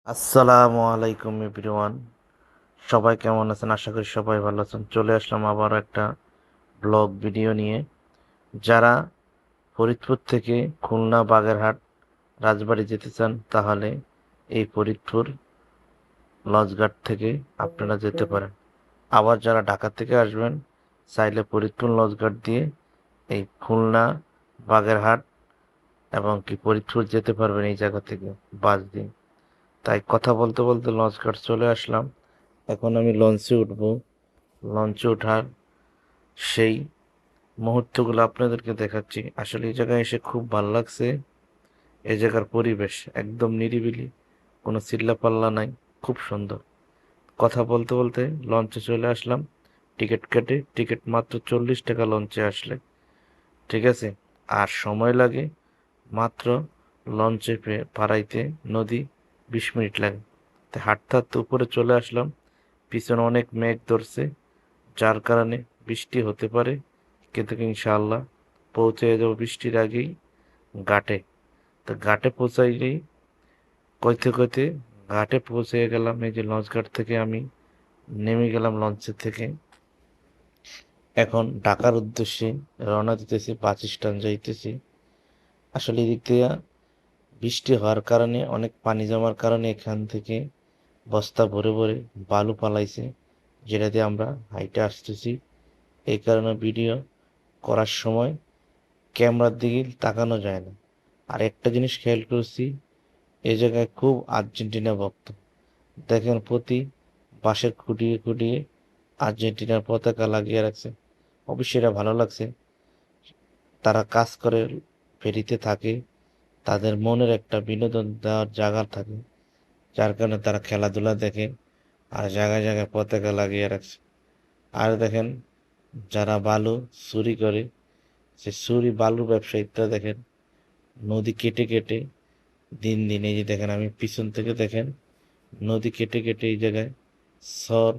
আসসালামু আলাইকুম এভরিওয়ান। সবাই কেমন আছেন? আশা করি সবাই ভালো আছেন। চলে আসলাম আবার একটা ব্লগ ভিডিও নিয়ে। যারা ফরিদপুর থেকে খুলনা, বাগেরহাট, রাজবাড়ী যেতে চান তাহলে এই ফরিদপুর লঞ্চঘাট থেকে আপনারা যেতে পারেন। আবার যারা ঢাকা থেকে আসবেন চাইলে ফরিদপুর লঞ্চঘাট দিয়ে এই খুলনা, বাগেরহাট এবং কি ফরিদপুর যেতে পারবেন এই জায়গা থেকে বাস দিয়ে। তাই কথা বলতে বলতে লঞ্চঘাট চলে আসলাম। এখন আমি লঞ্চে উঠবো। লঞ্চে ওঠার সেই মুহূর্তগুলো আপনাদেরকে দেখাচ্ছি। আসলে এই জায়গায় এসে খুব ভালো লাগছে। এই জায়গার পরিবেশ একদম নিরিবিলি, কোনো চিল্লাপাল্লা নাই, খুব সুন্দর। কথা বলতে বলতে লঞ্চে চলে আসলাম। টিকিট কেটে, টিকিট মাত্র 40 টাকা লঞ্চে আসলে, ঠিক আছে। আর সময় লাগে মাত্র লঞ্চে পাড়াইতে নদী 20 মিনিট লাগে। তাই হাঁটতে হাঁটতে উপরে চলে আসলাম। পিছনে অনেক মেঘ ধরছে, যার কারণে বৃষ্টি হতে পারে, কিন্তু ইনশাআল্লাহ পৌঁছে যাবো বৃষ্টির আগেই ঘাটে। তো ঘাটে পৌঁছাইলেই কইতে কইতে ঘাটে পৌঁছে গেলাম। এই যে লঞ্চ ঘাট থেকে আমি নেমে গেলাম লঞ্চের থেকে। এখন ঢাকার উদ্দেশ্যে রওনা দিতেছি, বাস স্ট্যান্ড যাইতেছি। আসলে এদিক দিয়ে বৃষ্টি হওয়ার কারণে, অনেক পানি জমার কারণে এখান থেকে বস্তা ভরে ভরে বালু পালাইছে, যেটা দিয়ে আমরা হাইটে আসতেছি। এই কারণে ভিডিও করার সময় ক্যামেরার দিকে তাকানো যায় না। আর একটা জিনিস খেয়াল করছি, এই জায়গায় খুব আর্জেন্টিনা ভক্ত। দেখেন প্রতি বাঁশের খুঁটিয়ে খুঁটিয়ে আর্জেন্টিনার পতাকা লাগিয়ে রাখছে। অবশ্যই এটা ভালো লাগছে। তারা কাজ করে, ফেরিতে থাকে, তাদের মনের একটা বিনোদন দেওয়ার জায়গা থাকে, যার কারণে তারা খেলাধুলা দেখে আর জায়গায় জায়গায় পতাকা লাগিয়ে রাখছে। আর দেখেন যারা বালু চুরি করে, সে চুরি বালুর ব্যবসায়ীরা দেখেন নদী কেটে কেটে দিন দিন, এই যে দেখেন আমি পিছন থেকে দেখেন নদী কেটে কেটে এই জায়গায় সর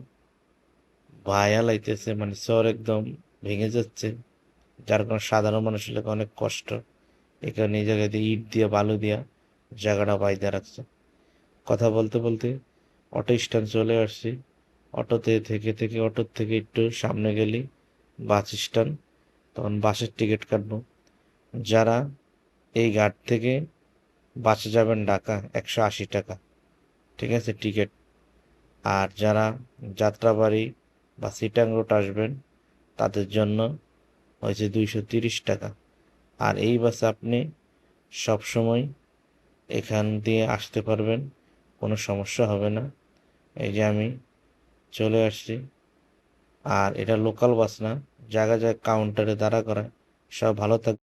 ভায়া লাইতেছে, মানে সর একদম ভেঙে যাচ্ছে, যার কারণে সাধারণ মানুষের লেগে অনেক কষ্ট। এই কারণে এই জায়গায় দিয়ে ইট দিয়ে বালু দিয়া জায়গাটা বাইদা রাখছে। কথা বলতে বলতে অটো স্ট্যান্ড চলে আসছি। অটোতে থেকে থেকে অটোর থেকে একটু সামনে গেলি বাস স্ট্যান্ড, তখন বাসের টিকিট কাটবো। যারা এই ঘাট থেকে বাসে যাবেন ঢাকা 180 টাকা, ঠিক আছে টিকিট। আর যারা যাত্রাবাড়ি বা সিটাং রোড আসবেন তাদের জন্য হয়েছে 230 টাকা। আর এই বাসে আপনি সবসময় এখান দিয়ে আসতে পারবেন, কোনো সমস্যা হবে না। এই যে আমি চলে আসছি। আর এটা লোকাল বাস না, জায়গায় জায়গায় কাউন্টারে দাঁড়া করা। সব ভালো থাকবে।